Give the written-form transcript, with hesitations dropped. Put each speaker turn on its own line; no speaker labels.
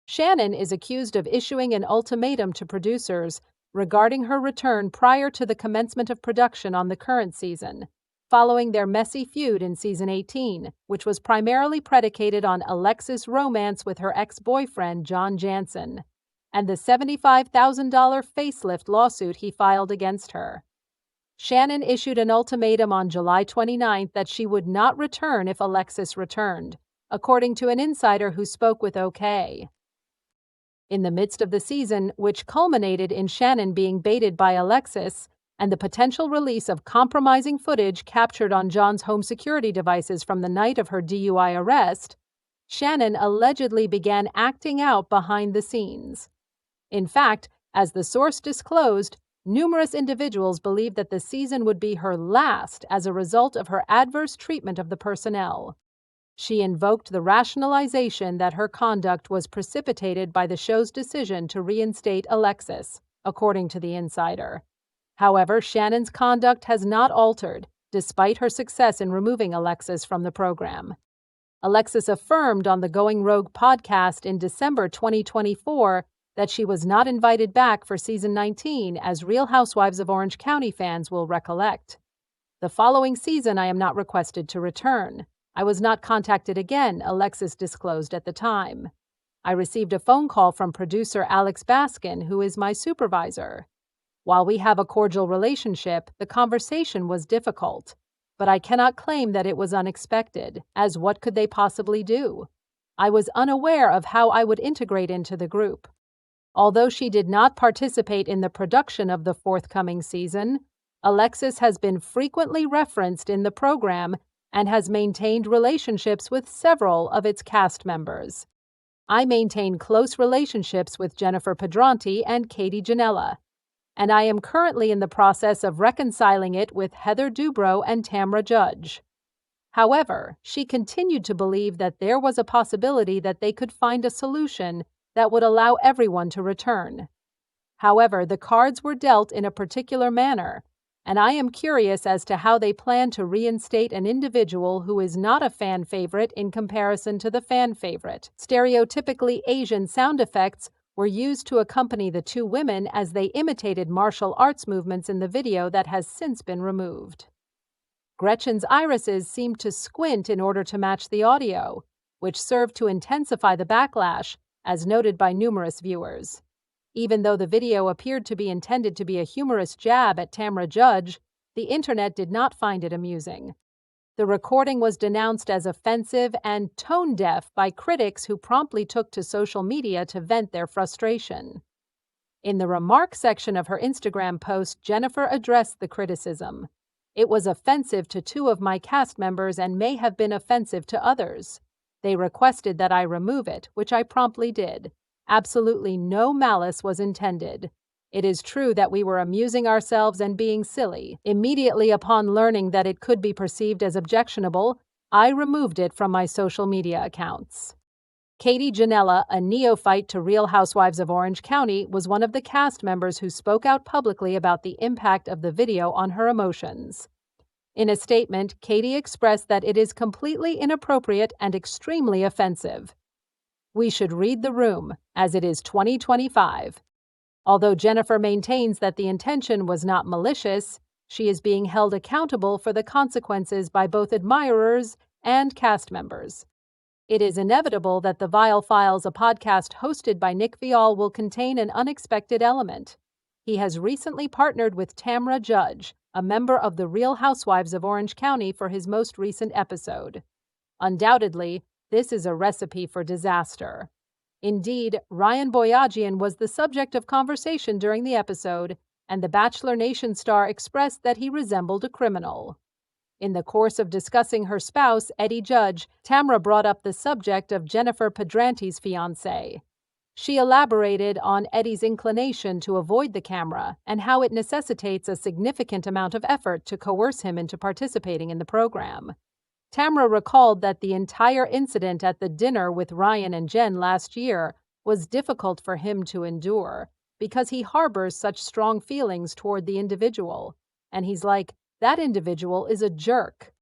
Shannon is accused of issuing an ultimatum to producers regarding her return prior to the commencement of production on the current season, following their messy feud in season 18, which was primarily predicated on Alexis' romance with her ex-boyfriend John Janssen, and the $75,000 facelift lawsuit he filed against her. Shannon issued an ultimatum on July 29 that she would not return if Alexis returned, according to an insider who spoke with OK. In the midst of the season, which culminated in Shannon being baited by Alexis and the potential release of compromising footage captured on John's home security devices from the night of her DUI arrest, Shannon allegedly began acting out behind the scenes. In fact, as the source disclosed, numerous individuals believed that the season would be her last as a result of her adverse treatment of the personnel. She invoked the rationalization that her conduct was precipitated by the show's decision to reinstate Alexis, according to the insider. However, Shannon's conduct has not altered, despite her success in removing Alexis from the program. Alexis affirmed on the Going Rogue podcast in December 2024 that she was not invited back for season 19, as Real Housewives of Orange County fans will recollect. The following season, I am not requested to return. I was not contacted again, Alexis disclosed at the time. I received a phone call from producer Alex Baskin, who is my supervisor. While we have a cordial relationship, the conversation was difficult, but I cannot claim that it was unexpected, as what could they possibly do? I was unaware of how I would integrate into the group. Although she did not participate in the production of the forthcoming season, Alexis has been frequently referenced in the program and has maintained relationships with several of its cast members. I maintain close relationships with Jennifer Pedranti and Katie Janela, and I am currently in the process of reconciling it with Heather Dubrow and Tamra Judge. However, she continued to believe that there was a possibility that they could find a solution that would allow everyone to return. However, the cards were dealt in a particular manner, and I am curious as to how they plan to reinstate an individual who is not a fan favorite in comparison to the fan favorite. Stereotypically Asian sound effects were used to accompany the two women as they imitated martial arts movements in the video that has since been removed. Gretchen's irises seemed to squint in order to match the audio, which served to intensify the backlash, as noted by numerous viewers. Even though the video appeared to be intended to be a humorous jab at Tamra Judge, the internet did not find it amusing. The recording was denounced as offensive and tone-deaf by critics who promptly took to social media to vent their frustration. In the remarks section of her Instagram post, Jennifer addressed the criticism. It was offensive to two of my cast members and may have been offensive to others. They requested that I remove it, which I promptly did. Absolutely no malice was intended. It is true that we were amusing ourselves and being silly. Immediately upon learning that it could be perceived as objectionable, I removed it from my social media accounts. Katie Janela, a neophyte to Real Housewives of Orange County, was one of the cast members who spoke out publicly about the impact of the video on her emotions. In a statement, Katie expressed that it is completely inappropriate and extremely offensive. We should read the room, as it is 2025. Although Jennifer maintains that the intention was not malicious, she is being held accountable for the consequences by both admirers and cast members. It is inevitable that the Vile Files, a podcast hosted by Nick Viall, will contain an unexpected element. He has recently partnered with Tamra Judge, a member of the Real Housewives of Orange County, for his most recent episode. Undoubtedly, this is a recipe for disaster. Indeed, Ryan Boyajian was the subject of conversation during the episode, and the Bachelor Nation star expressed that he resembled a criminal. In the course of discussing her spouse, Eddie Judge, Tamra brought up the subject of Jennifer Pedranti's fiancé. She elaborated on Eddie's inclination to avoid the camera and how it necessitates a significant amount of effort to coerce him into participating in the program. Tamra recalled that the entire incident at the dinner with Ryan and Jen last year was difficult for him to endure because he harbors such strong feelings toward the individual, and he's like, that individual is a jerk.